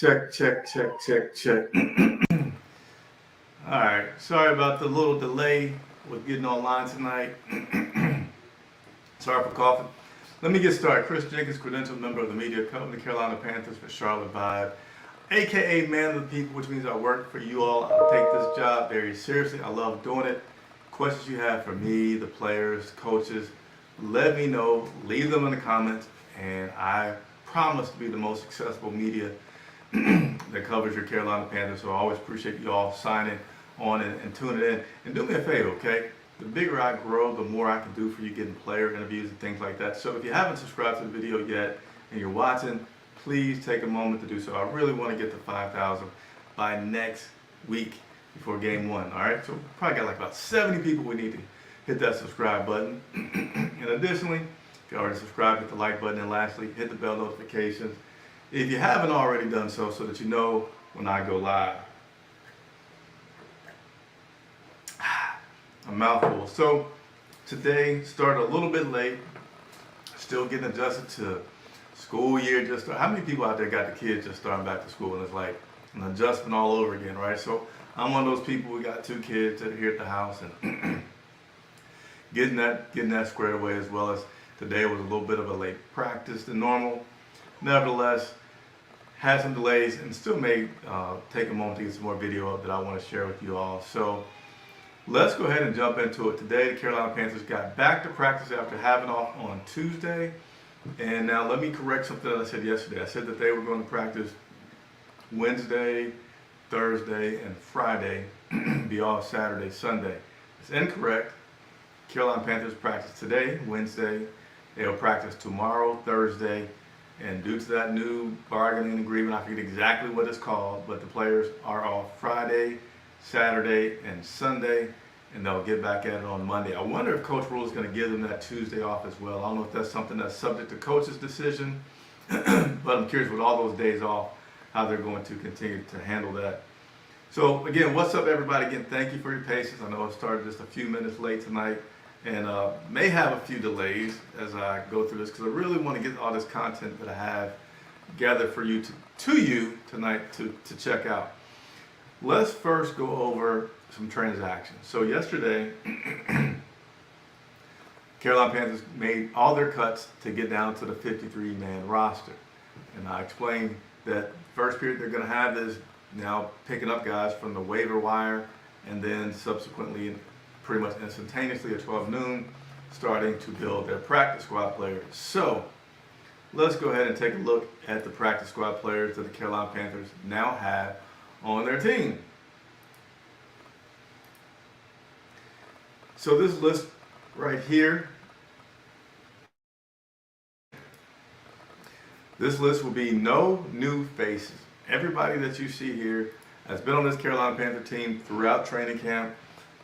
Check, check, check, check, check. All right. Sorry about the little delay with getting online tonight. Sorry for coughing. Let me get started. Chris Jenkins, credentialed member of the media, covering the Carolina Panthers for Charlotte Vibe, aka man of the people, which means I work for you all. I take this job very seriously. I love doing it. Questions you have for me, the players, coaches, let me know. Leave them in the comments, and I promise to be the most accessible media that covers your Carolina Panthers. So I always appreciate you all signing on and tuning in. And do me a favor, okay? The bigger I grow, the more I can do for you, getting player interviews and things like that. So if you haven't subscribed to the video yet and you're watching, please take a moment to do so. I really want to get to 5,000 by next week before game one. All right, so probably got like about 70 people we need to hit that subscribe button. And additionally, if you already subscribed, hit the like button. And lastly, hit the bell notifications if you haven't already done so, so that you know when I go live. A mouthful. So today started a little bit late, still getting adjusted to school year. Just how many people out there got the kids just starting back to school, and it's like an adjustment all over again, right? So I'm one of those people. We got 2 kids here at the house, and getting that squared away, as well as today was a little bit of a late practice than normal. Nevertheless, had some delays and still may take a moment to get some more video up that I want to share with you all. So let's go ahead and jump into it. Today, the Carolina Panthers got back to practice after having off on Tuesday. And now let me correct something that I said yesterday. I said that they were going to practice Wednesday, Thursday, and Friday, be off Saturday, Sunday. It's incorrect. Carolina Panthers practice today, Wednesday. They'll practice tomorrow, Thursday. And due to that new bargaining agreement, I forget exactly what it's called, but the players are off Friday, Saturday, and Sunday, and they'll get back at it on Monday. I wonder if Coach Rhule is going to give them that Tuesday off as well. I don't know if that's something that's subject to Coach's decision, but I'm curious with all those days off, how they're going to continue to handle that. So again, what's up everybody? Again, thank you for your patience. I know I started just a few minutes late tonight, and may have a few delays as I go through this, because I really want to get all this content that I have gathered for you to you tonight to check out. Let's first go over some transactions. So yesterday, Carolina Panthers made all their cuts to get down to the 53-man roster. And I explained that first period they're going to have is now picking up guys from the waiver wire, and then subsequently, pretty much instantaneously at 12 noon, starting to build their practice squad players. So let's go ahead and take a look at the practice squad players that the Carolina Panthers now have on their team. So this list right here, this list will be no new faces. Everybody that you see here has been on this Carolina Panther team throughout training camp.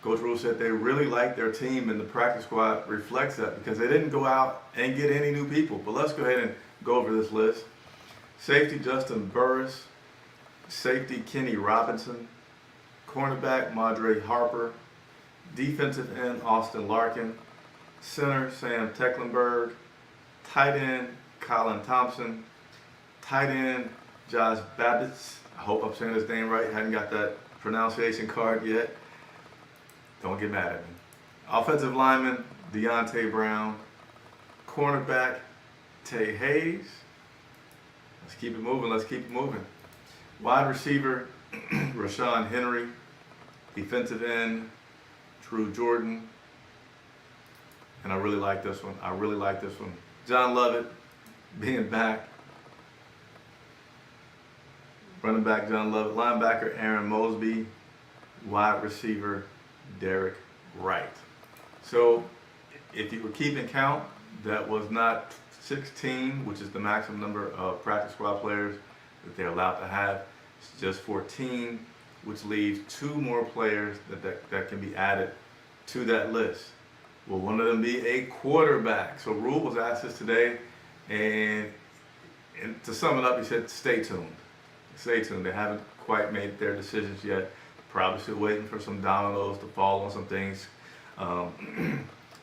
Coach Rhule said they really like their team, and the practice squad reflects that because they didn't go out and get any new people. But let's go ahead and go over this list. Safety, Justin Burris. Safety, Kenny Robinson. Cornerback, Madre Harper. Defensive end, Austin Larkin. Center, Sam Tecklenburg. Tight end, Colin Thompson. Tight end, Josh Babbitts. I hope I'm saying his name right. Hadn't got that pronunciation card yet. Don't get mad at me. Offensive lineman, Deontay Brown. Cornerback, Tay Hayes. Let's keep it moving. Let's keep it moving. Wide receiver, Rashawn Henry. Defensive end, Drew Jordan. And I really like this one. I really like this one. John Lovett being back. Running back, John Lovett. Linebacker, Aaron Mosby. Wide receiver, Derek Wright. So if you were keeping count, that was not 16, which is the maximum number of practice squad players that they're allowed to have. It's just 14, which leaves 2 more players that can be added to that list. Will one of them be a quarterback? So Rhule was asked this today, and to sum it up, he said, stay tuned. Stay tuned. They haven't quite made their decisions yet. Probably still waiting for some dominoes to fall on some things.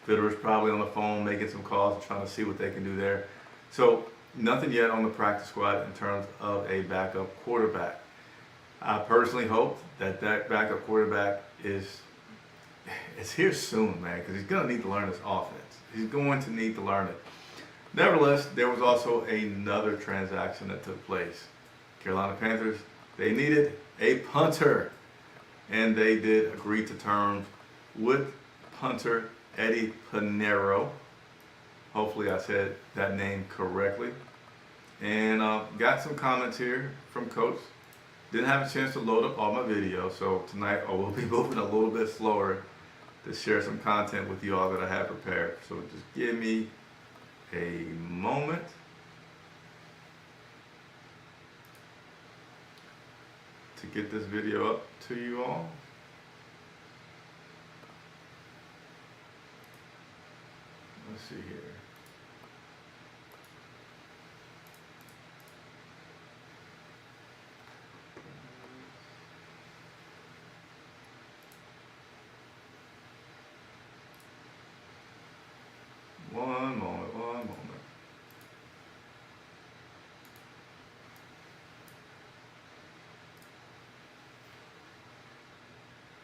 Fitterer's probably on the phone making some calls, trying to see what they can do there. So nothing yet on the practice squad in terms of a backup quarterback. I personally hope that backup quarterback is here soon, man, because he's going to need to learn this offense. He's going to need to learn it. Nevertheless, there was also another transaction that took place. Carolina Panthers, they needed a punter, and they did agree to terms with punter Eddie Pinero. Hopefully I said that name correctly. And got some comments here from Coach. Didn't have a chance to load up all my videos, so tonight I will be moving a little bit slower to share some content with you all that I have prepared. So just give me a moment. To get this video up to you all. Let's see here. One moment.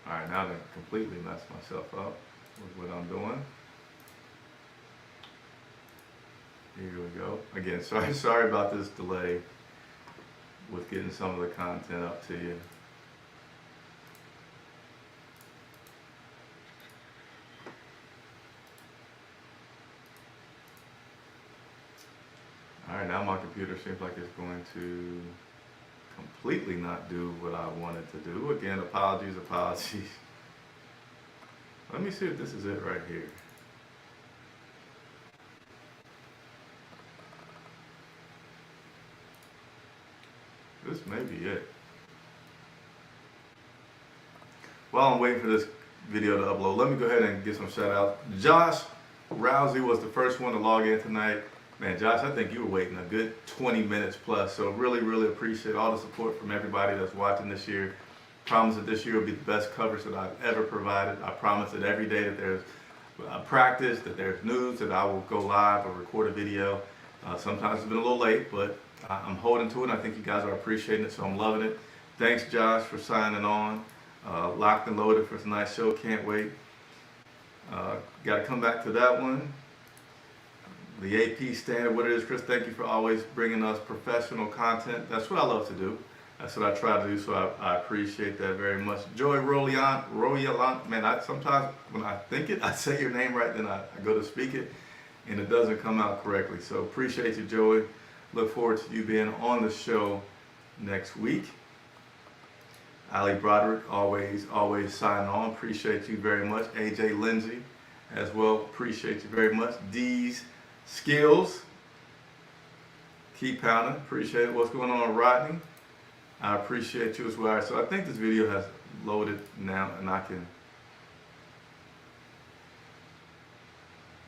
All right, now I completely messed myself up with what I'm doing. Here we go. Again, sorry about this delay with getting some of the content up to you. All right, now my computer seems like it's going to completely not do what I wanted to do. Again, apologies. Let me see if this is it right here. This may be it. While I'm waiting for this video to upload, let me go ahead and get some shout outs. Josh Rousey was the first one to log in tonight. Man, Josh, I think you were waiting a good 20 minutes plus. So really appreciate all the support from everybody that's watching this year. Promise that this year will be the best coverage that I've ever provided. I promise that every day that there's practice, that there's news, that I will go live or record a video. Sometimes it's been a little late, but I'm holding to it. I think you guys are appreciating it, so I'm loving it. Thanks, Josh, for signing on. Locked and loaded for tonight's show. Can't wait. Got to come back to that one. The AP standard, what it is, Chris, thank you for always bringing us professional content. That's what I love to do. That's what I try to do, so I appreciate that very much. Joy Royalon, man, sometimes when I think it, I say your name right, then I go to speak it, and it doesn't come out correctly. So appreciate you, Joey. Look forward to you being on the show next week. Ali Broderick, always signing on. Appreciate you very much. AJ Lindsay, as well. Appreciate you very much. D's Skills, keep pounding. Appreciate it. What's going on, Rodney? I appreciate you as well. So I think this video has loaded now, and I can.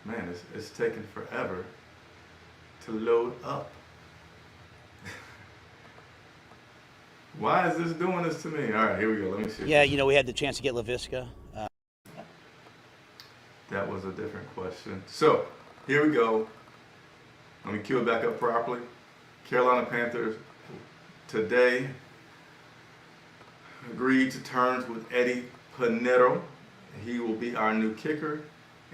Man, it's taking forever to load up. Why is this doing this to me? All right, here we go. Let me see. Yeah, we had the chance to get Laviska. That was a different question. So here we go. Let me cue it back up properly. Carolina Panthers today agreed to terms with Eddie Pinero. He will be our new kicker.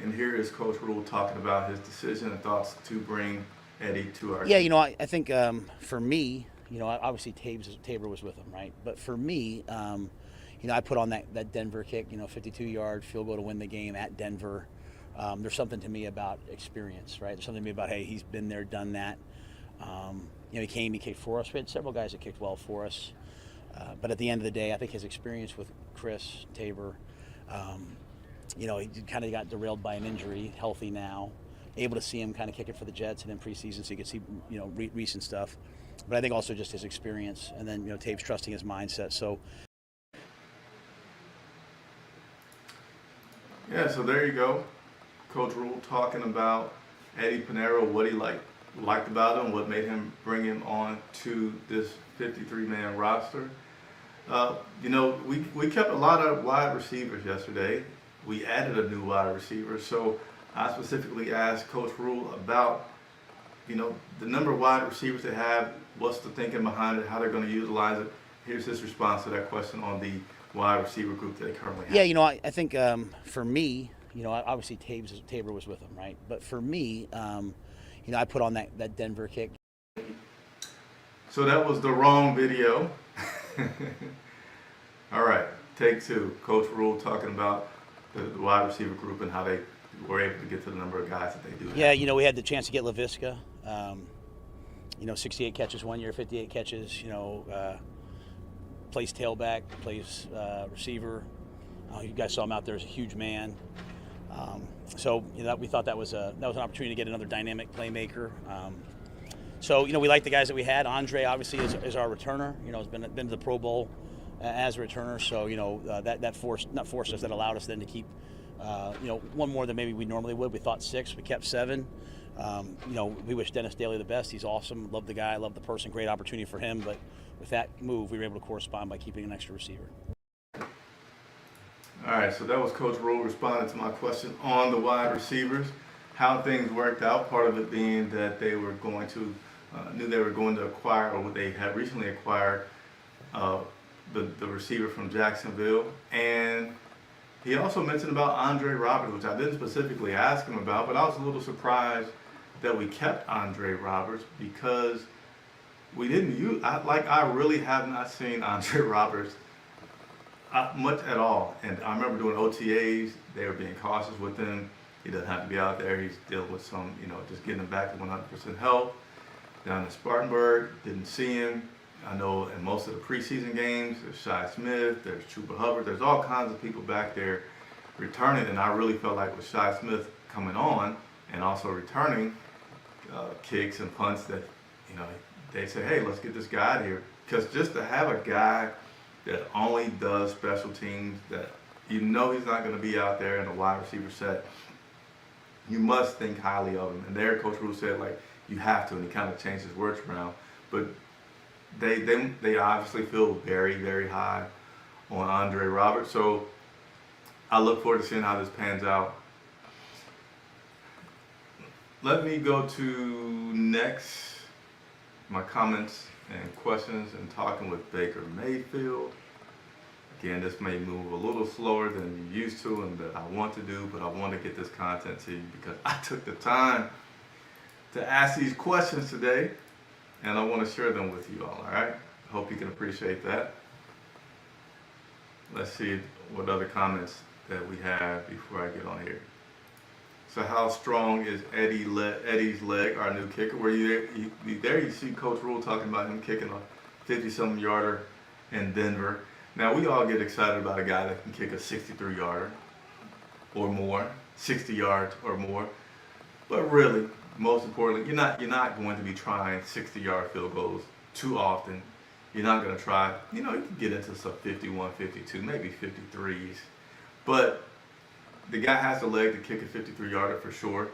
And here is Coach Rhule talking about his decision and thoughts to bring Eddie to our team. I think for me, obviously Tabor was with him, right? But for me, I put on that Denver kick, 52-yard field goal to win the game at Denver. There's something to me about experience, right? There's something to me about, hey, he's been there, done that. He kicked for us. We had several guys that kicked well for us. But at the end of the day, I think his experience with Chris Tabor, he kind of got derailed by an injury, healthy now, able to see him kind of kick it for the Jets and in preseason, so you could see, recent stuff. But I think also just his experience, and then, Tabe's trusting his mindset. So. Yeah, so there you go. Coach Rhule talking about Eddie Pinero, what he liked about him, what made him bring him on to this 53-man roster. We kept a lot of wide receivers yesterday. We added a new wide receiver, so I specifically asked Coach Rhule about the number of wide receivers they have, what's the thinking behind it, how they're going to utilize it. Here's his response to that question on the wide receiver group that they currently have. Yeah, I think for me, obviously Tabor was with him, right? But for me, I put on that Denver kick. So that was the wrong video. All right, take two. Coach Rhule talking about the wide receiver group and how they were able to get to the number of guys that they do. Yeah, we had the chance to get Laviska. 68 catches 1 year, 58 catches. Plays tailback, plays receiver. You guys saw him out there as a huge man. So we thought that was an opportunity to get another dynamic playmaker. So we like the guys that we had. Andre obviously is our returner. Has been to the Pro Bowl as a returner. So that allowed us then to keep one more than maybe we normally would. We thought 6. We kept 7. We wish Dennis Daly the best. He's awesome. Love the guy. Love the person. Great opportunity for him. But with that move, we were able to correspond by keeping an extra receiver. All right, so that was Coach Rhule responding to my question on the wide receivers, how things worked out. Part of it being that they were going to knew they were going to acquire, or they had recently acquired, the receiver from Jacksonville. And he also mentioned about Andre Roberts, which I didn't specifically ask him about, but I was a little surprised that we kept Andre Roberts because we didn't use, I really have not seen Andre Roberts much at all. And I remember doing OTAs, they were being cautious with him. He doesn't have to be out there. He's dealing with some, just getting him back to 100% health. Down in Spartanburg, didn't see him. I know in most of the preseason games, there's Shi Smith, there's Chuba Hubbard, there's all kinds of people back there returning, and I really felt like with Shi Smith coming on and also returning kicks and punts that, they say, hey, let's get this guy out of here. Because just to have a guy that only does special teams, that he's not going to be out there in the wide receiver set, you must think highly of him. And there, Coach Rhule said, you have to, and he kind of changed his words around. But they obviously feel very, very high on Andre Roberts. So I look forward to seeing how this pans out. Let me go to next, my comments and questions and talking with Baker Mayfield. Again, this may move a little slower than you used to and that I want to do, but I want to get this content to you because I took the time to ask these questions today, and I want to share them with you all right? I hope you can appreciate that. Let's see what other comments that we have before I get on here. So how strong is Eddie's leg, our new kicker? Were you there? You see Coach Rhule talking about him kicking a 50-something yarder in Denver. Now, we all get excited about a guy that can kick a 63-yarder or more, 60 yards or more. But really, most importantly, you're not going to be trying 60-yard field goals too often. You're not going to try, you can get into some 51, 52, maybe 53s. But the guy has the leg to kick a 53-yarder for sure.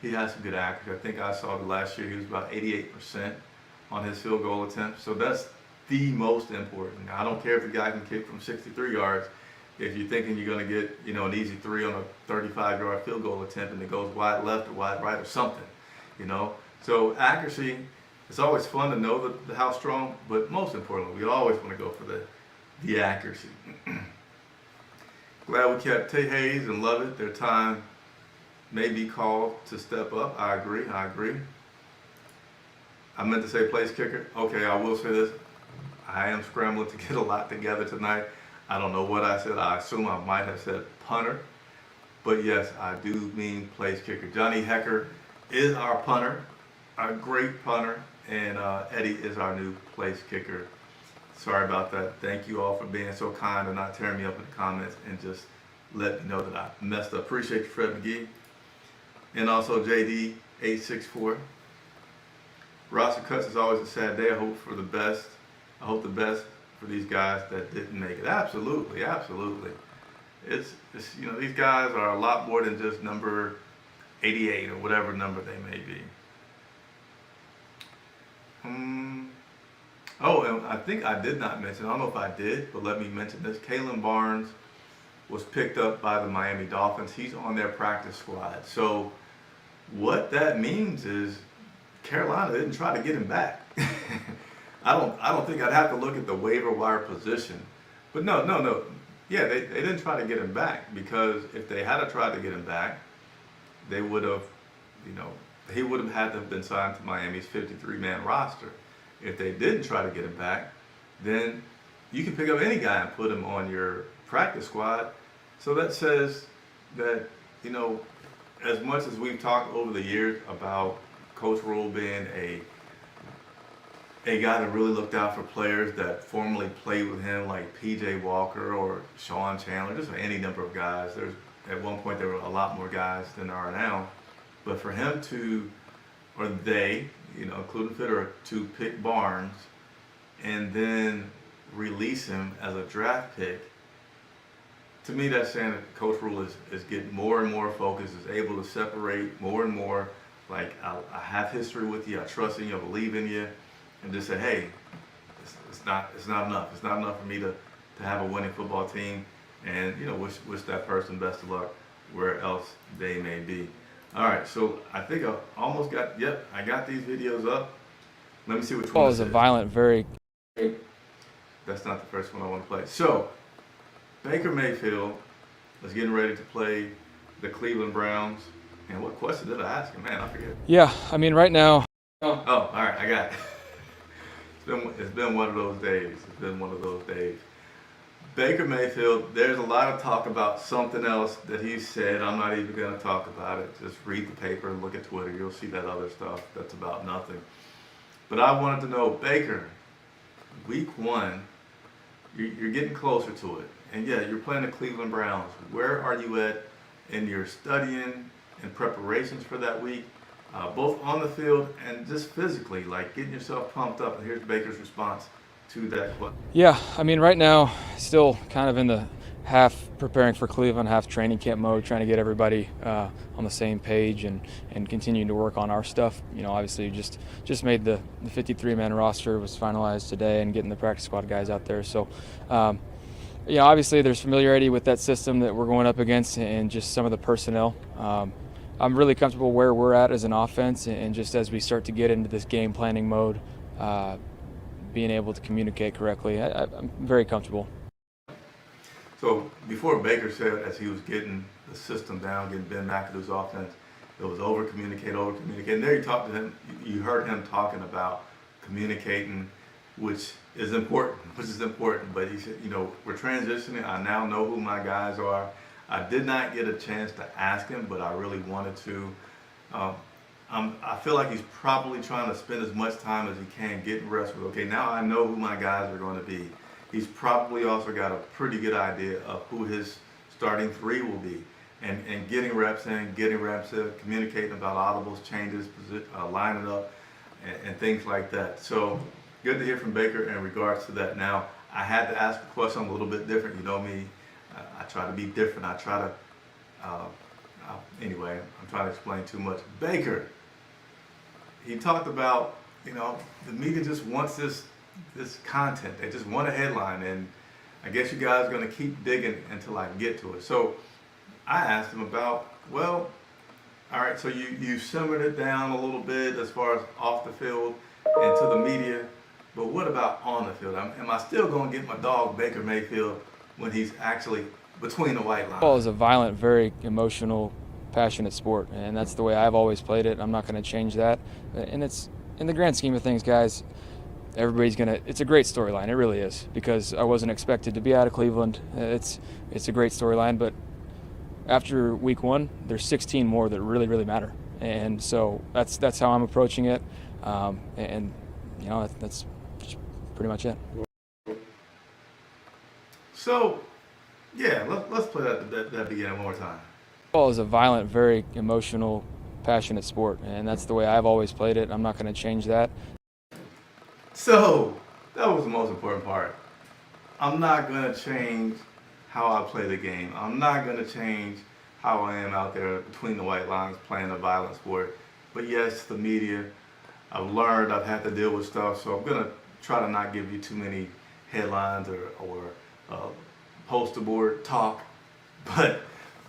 He has some good accuracy. I think I saw the last year he was about 88% on his field goal attempts. So that's the most important. Now, I don't care if the guy can kick from 63 yards. If you're thinking you're going to get, an easy 3 on a 35-yard field goal attempt and it goes wide left or wide right or something, So accuracy, it's always fun to know how strong, but most importantly, we always want to go for the accuracy. Glad we kept Tay Hayes and Lovett. Their time may be called to step up. I agree. I meant to say place kicker. Okay, I will say this. I am scrambling to get a lot together tonight. I don't know what I said. I assume I might have said punter. But yes, I do mean place kicker. Johnny Hecker is our punter, our great punter, and Eddie is our new place kicker. Sorry about that. Thank you all for being so kind and not tearing me up in the comments and just let me know that I messed up. Appreciate you, Fred McGee. And also JD864. Roster cuts is always a sad day. I hope for the best. I hope the best for these guys that didn't make it. Absolutely. It's these guys are a lot more than just number 88 or whatever number they may be. Oh, and I think I did not mention, I don't know if I did, but let me mention this. Kalen Barnes was picked up by the Miami Dolphins. He's on their practice squad. So what that means is Carolina didn't try to get him back. I don't think I'd have to look at the waiver wire position, but no. Yeah, they didn't try to get him back, because if they had tried to get him back, they would have, he would have had to have been signed to Miami's 53-man roster. If they didn't try to get him back, then you can pick up any guy and put him on your practice squad. So that says that, as much as we've talked over the years about Coach Rhule being a guy that really looked out for players that formerly played with him, like P.J. Walker or Sean Chandler, just any number of guys. At one point there were a lot more guys than there are now. But for him to, or they, including Fitterer, to pick Barnes and then release him as a draft pick, to me that's saying that Coach Rhule is getting more and more focused, is able to separate more and more, like, I have history with you, I trust in you, I believe in you, and just say, hey, it's not enough. It's not enough for me to have a winning football team, and wish that person best of luck where else they may be. All right, so I think I almost got. Yep, I got these videos up. Let me see which one. It was a violent, very. That's not the first one I want to play. So Baker Mayfield is getting ready to play the Cleveland Browns. And what question did I ask him? Man, I forget. Yeah, I mean, right now. Oh, all right, I got it. It's been one of those days. It's been one of those days. Baker Mayfield, there's a lot of talk about something else that he said. I'm not even going to talk about it. Just read the paper and look at Twitter. You'll see that other stuff that's about nothing. But I wanted to know, Baker, week 1, you're getting closer to it. And yeah, you're playing the Cleveland Browns. Where are you at in your studying and preparations for that week? Both on the field and just physically, like getting yourself pumped up. And here's Baker's response to that question. Yeah, I mean, right now, still kind of in the half preparing for Cleveland, half training camp mode, trying to get everybody on the same page and continuing to work on our stuff. Obviously, just made the 53-man roster, was finalized today, and getting the practice squad guys out there. So, obviously, there's familiarity with that system that we're going up against and just some of the personnel. I'm really comfortable where we're at as an offense, and just as we start to get into this game planning mode, being able to communicate correctly, I'm very comfortable. So before Baker said, as he was getting the system down, getting Ben McAdoo's offense, it was over-communicate. And there you heard him talking about communicating, which is important. But he said, we're transitioning. I now know who my guys are. I did not get a chance to ask him, but I really wanted to. I feel like he's probably trying to spend as much time as he can getting rest with. Okay, now I know who my guys are going to be. He's probably also got a pretty good idea of who his starting 3 will be. And getting reps in, communicating about audibles, changes, lining up, and things like that. So good to hear from Baker in regards to that. Now, I had to ask a question a little bit different. You know me, I try to be different. I try to, anyway, I'm trying to explain too much. Baker, he talked about, the media just wants this content. They just want a headline, and I guess you guys are going to keep digging until I get to it. So I asked him about, well, all right, so you simmered it down a little bit as far as off the field and to the media, but what about on the field? Am I still going to get my dog Baker Mayfield when he's actually between the white lines? Football is a violent, very emotional, passionate sport, and that's the way I've always played it. I'm not going to change that. And it's, in the grand scheme of things, guys, it's a great storyline. It really is, because I wasn't expected to be out of Cleveland. It's a great storyline, but after week 1, there's 16 more that really, really matter. And so that's how I'm approaching it. That's pretty much it. So, yeah, let's play that beginning one more time. Football is a violent, very emotional, passionate sport, and that's the way I've always played it. I'm not going to change that. So, that was the most important part. I'm not going to change how I play the game. I'm not going to change how I am out there between the white lines playing a violent sport. But yes, the media, I've learned I've had to deal with stuff, so I'm going to try to not give you too many headlines or poster board talk. But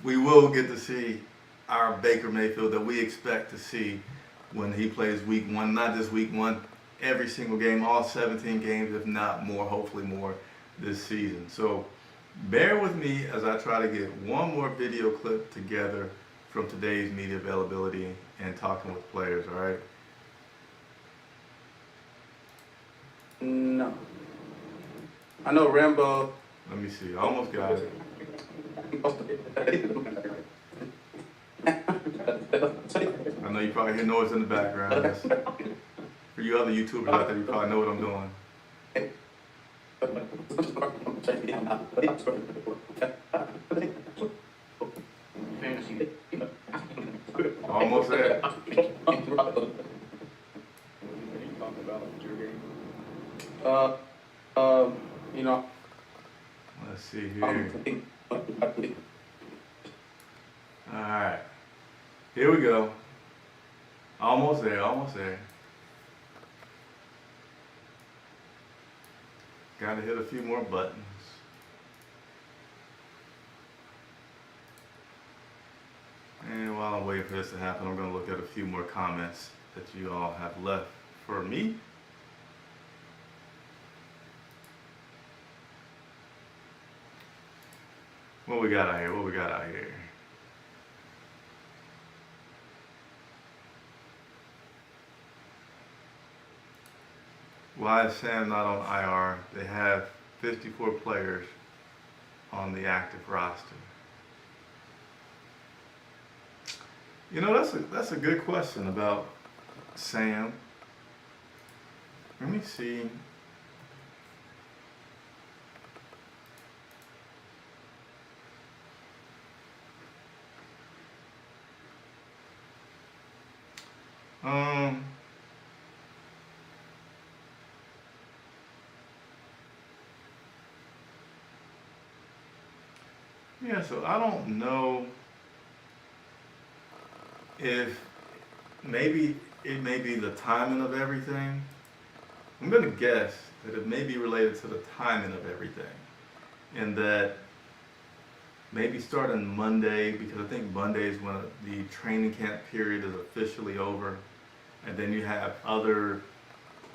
we will get to see our Baker Mayfield that we expect to see when he plays week 1, not just week 1, every single game, all 17 games, if not more, hopefully more this season. So bear with me as I try to get one more video clip together from today's media availability and talking with players, all right? No. I know Rambo. Let me see. I almost got it. I know you probably hear noise in the background. For you other YouTubers out there, you probably know what I'm doing. Almost there. You know. Let's see here. Alright. Here we go. Almost there, almost there. Gotta hit a few more buttons. And while I'm waiting for this to happen, I'm gonna look at a few more comments that you all have left for me. What we got out here? What we got out here? Why is Sam not on IR? They have 54 players on the active roster. You know, that's a good question about Sam. Let me see. Yeah, so I don't know if maybe it may be the timing of everything. I'm gonna guess that it may be related to the timing of everything, and that maybe starting Monday, because I think Monday is when the training camp period is officially over, and then you have other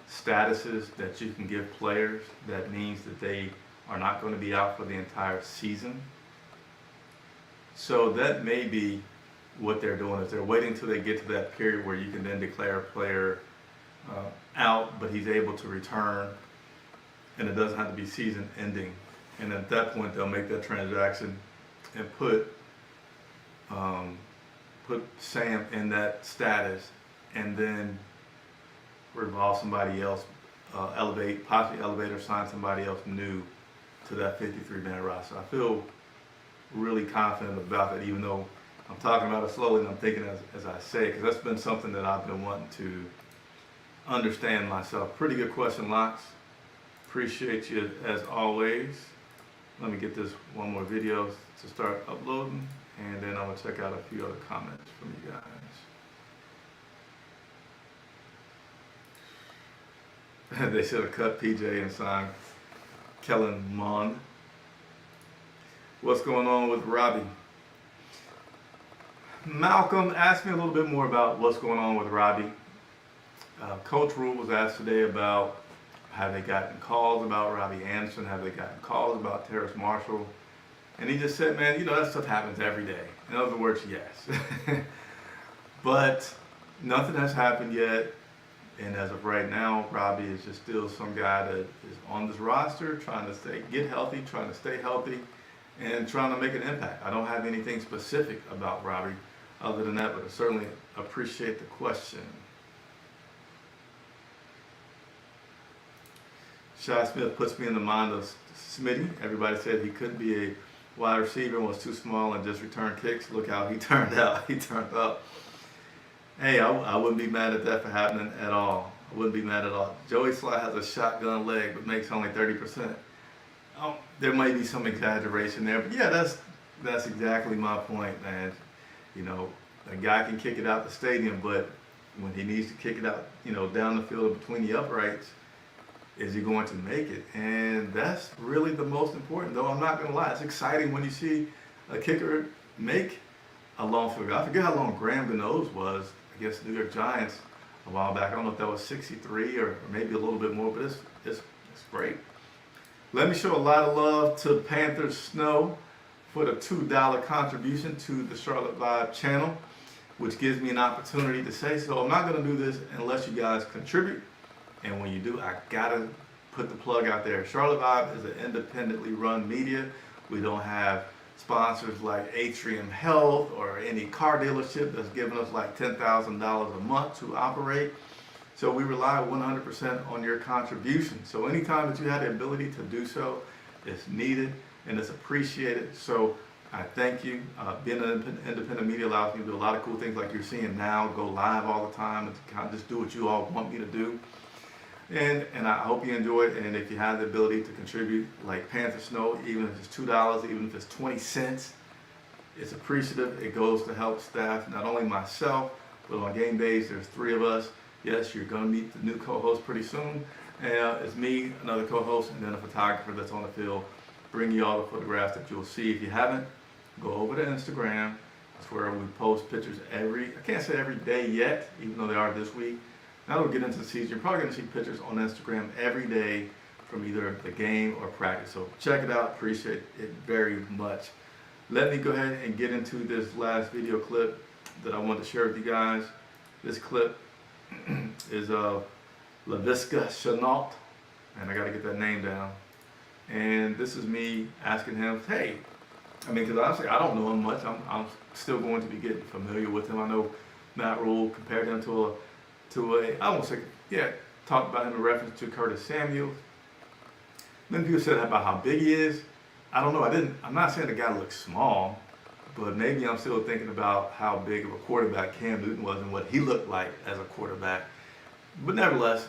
statuses that you can give players. That means that they are not going to be out for the entire season. So that may be what they're doing, is they're waiting until they get to that period where you can then declare a player out, but he's able to return, and it doesn't have to be season ending. And at that point, they'll make that transaction and put Sam in that status, and then revolve somebody else, possibly elevate or sign somebody else new to that 53-man roster. I feel really confident about that, even though I'm talking about it slowly and I'm thinking as I say, because that's been something that I've been wanting to understand myself. Pretty good question, Locks. Appreciate you as always. Let me get this one more video to start uploading, and then I'm going to check out a few other comments from you guys. They should have cut PJ and signed Kellen Mond. What's going on with Robbie? Malcolm, ask me a little bit more about what's going on with Robbie. Coach Rhule was asked today about, have they gotten calls about Robbie Anderson? Have they gotten calls about Terrace Marshall? And he just said, man, you know, that stuff happens every day. In other words, yes. But nothing has happened yet. And as of right now, Robbie is just still some guy that is on this roster, trying to get healthy, trying to stay healthy, and trying to make an impact. I don't have anything specific about Robbie other than that, but I certainly appreciate the question. Shy Smith puts me in the mind of Smitty. Everybody said he couldn't be a wide receiver and was too small and just returned kicks. Look how he turned out. He turned up. Hey, I wouldn't be mad at that for happening at all. I wouldn't be mad at all. Joey Sly has a shotgun leg but makes only 30%. There might be some exaggeration there, but yeah, that's exactly my point, man. You know, a guy can kick it out the stadium, but when he needs to kick it out, you know, down the field between the uprights, is he going to make it? And that's really the most important, though. I'm not going to lie. It's exciting when you see a kicker make a long field goal. I forget how long Graham Gano's was against the New York Giants. a while back. I don't know if that was 63 or maybe a little bit more, but it's great. Let me show a lot of love to Panthers Snow for the $2 contribution to the Charlotte Live channel, which gives me an opportunity to say so. I'm not going to do this unless you guys contribute. And when you do, I got to put the plug out there. Charlotte Live is an independently run media. We don't have sponsors like Atrium Health or any car dealership that's giving us like $10,000 a month to operate. So we rely 100% on your contribution. So anytime that you have the ability to do so, it's needed and it's appreciated. So I thank you. Being an independent media allows me to do a lot of cool things like you're seeing now, go live all the time and kind of just do what you all want me to do. And I hope you enjoy it. And if you have the ability to contribute like Panther Snow, even if it's $2, even if it's 20 cents, it's appreciative. It goes to help staff, not only myself, but on game days, there's 3 of us. Yes, you're going to meet the new co-host pretty soon. It's me, another co-host, and then a photographer that's on the field, bring you all the photographs that you'll see. If you haven't, go over to Instagram. That's where we post pictures I can't say every day yet, even though they are this week. Now that we get into the season, you're probably going to see pictures on Instagram every day from either the game or practice. So check it out. Appreciate it very much. Let me go ahead and get into this last video clip that I want to share with you guys. This clip is of Laviska Shenault, and I got to get that name down. And this is me asking him, hey, because honestly, I don't know him much. I'm still going to be getting familiar with him. I know Matt Rhule compared him to a I won't say, talked about him in reference to Curtis Samuel. Many people said about how big he is. I don't know. I'm not saying the guy looks small, but maybe I'm still thinking about how big of a quarterback Cam Newton was and what he looked like as a quarterback. But nevertheless,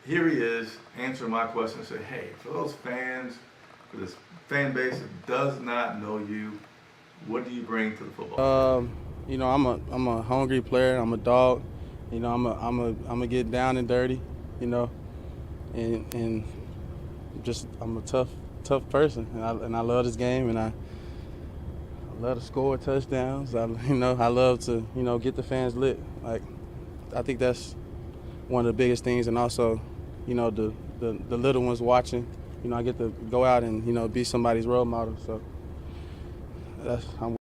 here he is answering my question and say, hey, for those fans, for this fan base that does not know you, what do you bring to the football? I'm a hungry player. I'm a dog. I'm a get down and dirty, and I'm a tough person, and I love this game, and I love to score touchdowns. I love to get the fans lit. Like, I think that's one of the biggest things, and also, the little ones watching. I get to go out and be somebody's role model. So that's how.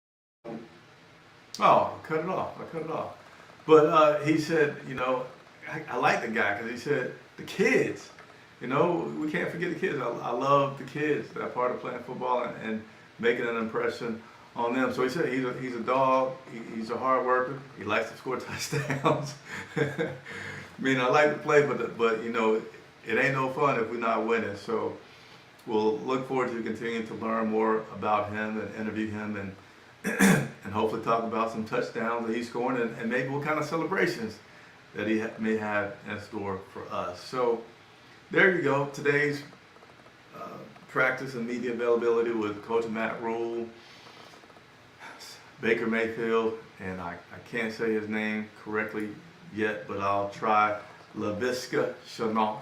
Oh, I cut it off. But he said, I like the guy because he said the kids, we can't forget the kids. I love the kids that are part of playing football and making an impression on them. So he said he's a dog. He's a hard worker. He likes to score touchdowns. I like to play, but it ain't no fun if we're not winning. So we'll look forward to continuing to learn more about him and interview him and hopefully talk about some touchdowns that he's scoring and maybe what kind of celebrations that he may have in store for us. So there you go. Today's practice and media availability with Coach Matt Rhule, Baker Mayfield, and I can't say his name correctly yet, but I'll try, Laviska Shenault.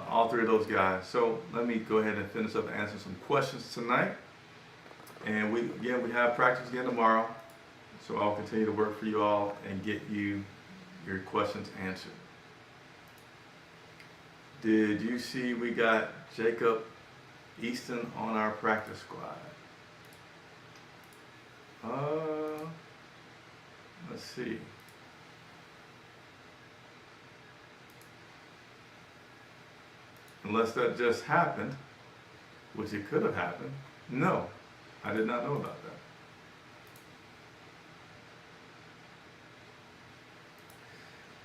All 3 of those guys. So let me go ahead and finish up and answer some questions tonight. And we have practice again tomorrow, so I'll continue to work for you all and get you your questions answered. Did you see we got Jacob Easton on our practice squad? Let's see. Unless that just happened, which it could have happened. No. I did not know about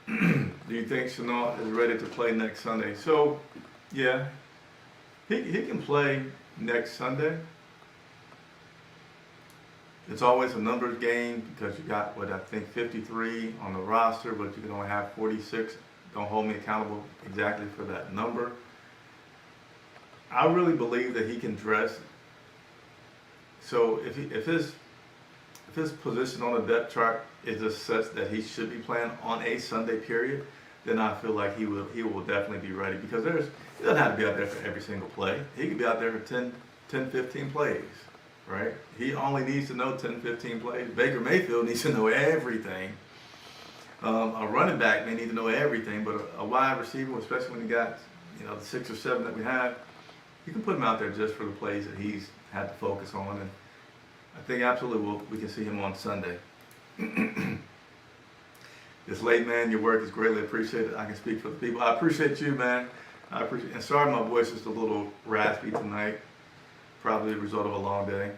that. Do you think Shenault is ready to play next Sunday? So, yeah, he can play next Sunday. It's always a numbers game because you got, 53 on the roster, but you can only have 46. Don't hold me accountable exactly for that number. I really believe that he can dress. So if his position on the depth chart is just such that he should be playing on a Sunday period, then I feel like he will definitely be ready because he doesn't have to be out there for every single play. He could be out there for 10, 15 plays, right? He only needs to know 10, 15 plays. Baker Mayfield needs to know everything. A running back may need to know everything, but a wide receiver, especially when you got the 6 or 7 that we have, you can put him out there just for the plays that he's had to focus on, and I think absolutely we can see him on Sunday. This late, man, your work is greatly appreciated. I can speak for the people. I appreciate you, man. I appreciate, and sorry my voice is a little raspy tonight. Probably a result of a long day.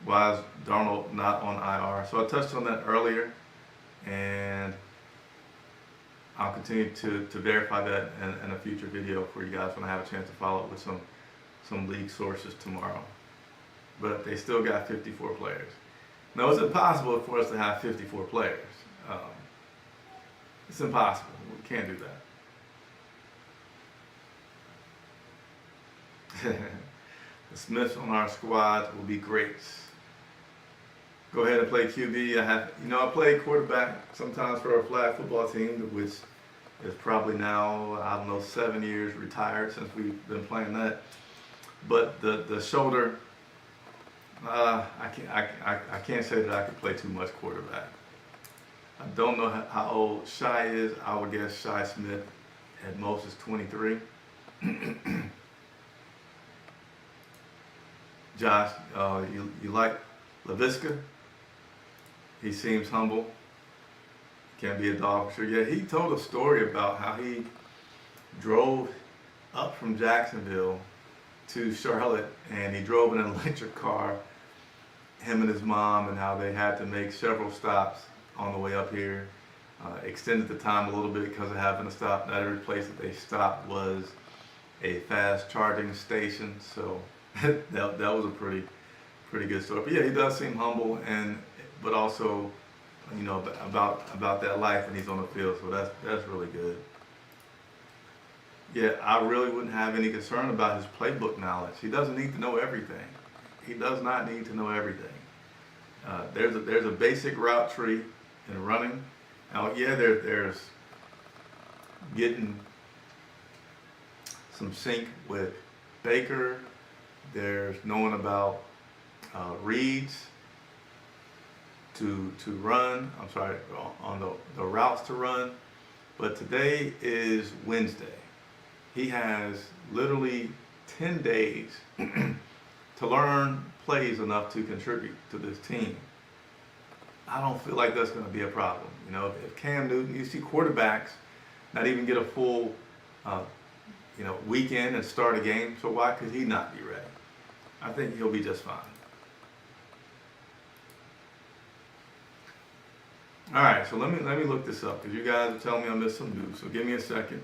Why is Darnold not on IR? So I touched on that earlier, and I'll continue to verify that in a future video for you guys when I have a chance to follow up with some league sources tomorrow. But they still got 54 players. No, it's impossible for us to have 54 players. It's impossible. We can't do that. The Smiths on our squad will be great. Go ahead and play QB. I play quarterback sometimes for our flag football team, which is probably now, I don't know, 7 years retired since we've been playing that. But the shoulder, I can't say that I could play too much quarterback. I don't know how old Shy is. I would guess Shy Smith at most is 23. Josh, you like Laviska? He seems humble. Can be a dog for sure. Yeah, he told a story about how he drove up from Jacksonville to Charlotte, and he drove in an electric car, him and his mom, and how they had to make several stops on the way up here. Extended the time a little bit because of having to stop. Not every place that they stopped was a fast charging station, so that was a pretty good story. But yeah, he does seem humble, but also, about that life when he's on the field. So that's really good. Yeah, I really wouldn't have any concern about his playbook knowledge. He doesn't need to know everything. He does not need to know everything. There's a basic route tree in running. Now, yeah, there's getting some sync with Baker. There's knowing about reads to run. I'm sorry, on the routes to run. But today is Wednesday. He has literally 10 days to learn plays enough to contribute to this team. I don't feel like that's going to be a problem. If Cam Newton, you see quarterbacks not even get a full, weekend and start a game. So why could he not be ready? I think he'll be just fine. All right, so let me look this up because you guys are telling me I missed some news. So give me a second.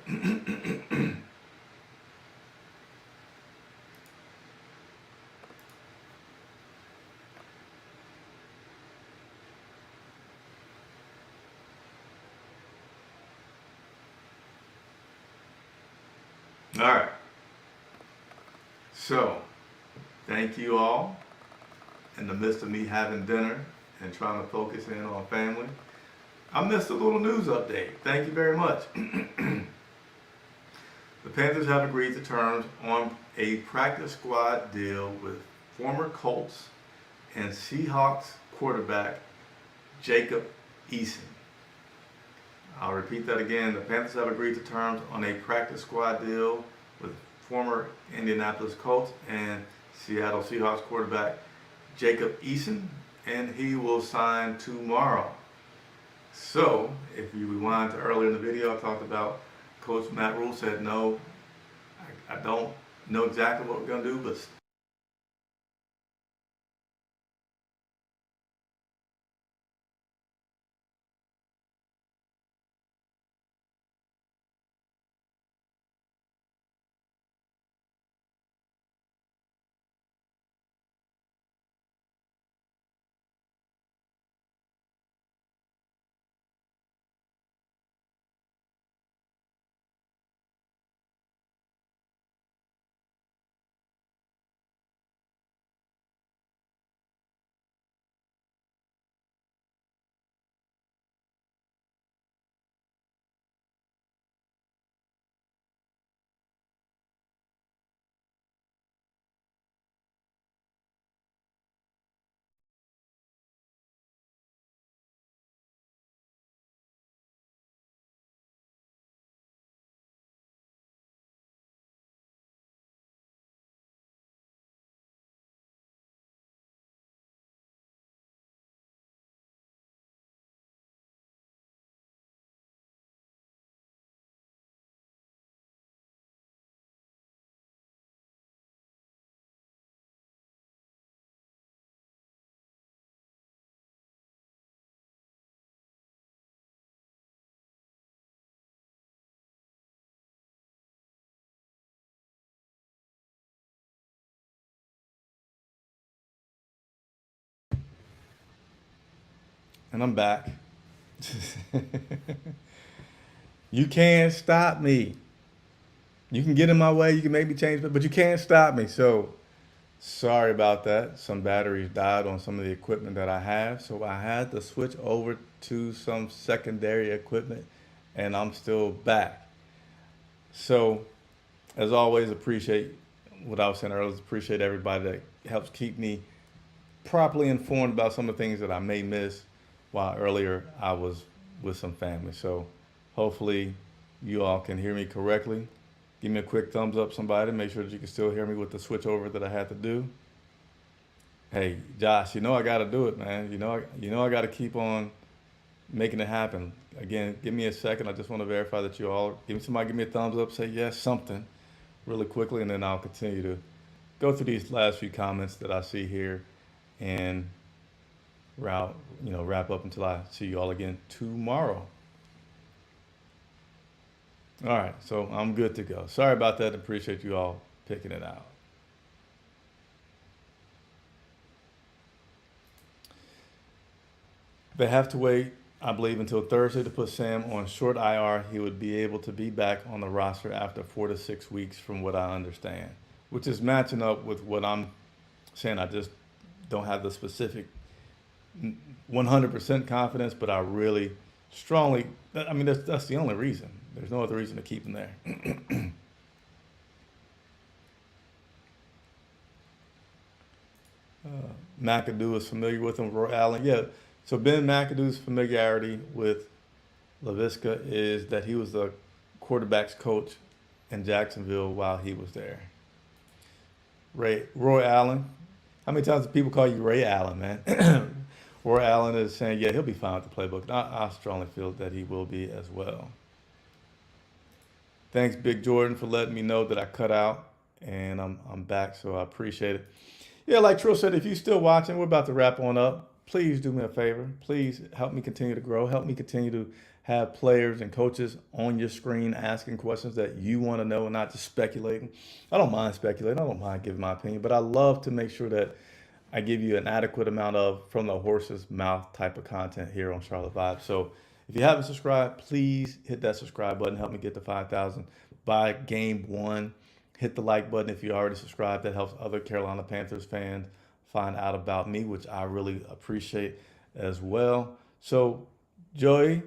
All right. So, thank you all. In the midst of me having dinner and trying to focus in on family, I missed a little news update. Thank you very much. The Panthers have agreed to terms on a practice squad deal with former Colts and Seahawks quarterback Jacob Eason. I'll repeat that again. The Panthers have agreed to terms on a practice squad deal with former Indianapolis Colts and Seattle Seahawks quarterback Jacob Eason, and he will sign tomorrow. So, if you rewind to earlier in the video, I talked about Coach Matt Rhule said, no, I don't know exactly what we're going to do, but And I'm back. You can't stop me. You can get in my way, you can make me change, but you can't stop me. So sorry about that. Some batteries died on some of the equipment that I have, so I had to switch over to some secondary equipment, and I'm still back. So, as always, appreciate what I was saying earlier. Appreciate everybody that helps keep me properly informed about some of the things that I may miss while earlier I was with some family. So, hopefully, you all can hear me correctly. Give me a quick thumbs up, somebody. Make sure that you can still hear me with the switch over that I had to do. Hey, Josh, you know I got to do it, man. You know I got to keep on making it happen. Again, give me a second. I just want to verify that you all give me a thumbs up, say yes, something, really quickly, and then I'll continue to go through these last few comments that I see here and wrap up until I see you all again tomorrow. All right, so I'm good to go. Sorry about that. Appreciate you all picking it out. They have to wait, I believe, until Thursday to put Sam on short IR. He would be able to be back on the roster after 4 to 6 weeks, from what I understand, which is matching up with what I'm saying. I just don't have the specific 100% confidence, but I really strongly, I mean, that's the only reason. There's no other reason to keep him there. McAdoo is familiar with him. Roy Allen, yeah. So Ben McAdoo's familiarity with Laviska is that he was the quarterback's coach in Jacksonville while he was there. Roy Allen. How many times do people call you Ray Allen, man? Roy Allen is saying, yeah, he'll be fine with the playbook. I strongly feel that he will be as well. Thanks, Big Jordan, for letting me know that I cut out, and I'm back, so I appreciate it. Yeah, like Trill said, if you're still watching, we're about to wrap on up. Please do me a favor. Please help me continue to grow. Help me continue to have players and coaches on your screen asking questions that you want to know and not just speculating. I don't mind speculating. I don't mind giving my opinion, but I love to make sure that I give you an adequate amount of from the horse's mouth type of content here on Charlotte Vibes. So if you haven't subscribed, please hit that subscribe button. Help me get to 5,000 by game 1. Hit the like button if you already subscribed. That helps other Carolina Panthers fans find out about me, which I really appreciate as well. So Joey,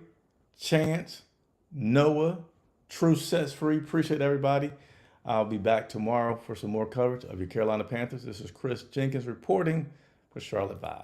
Chance, Noah, True Sets Free, appreciate everybody. I'll be back tomorrow for some more coverage of your Carolina Panthers. This is Chris Jenkins reporting for Charlotte Vibes.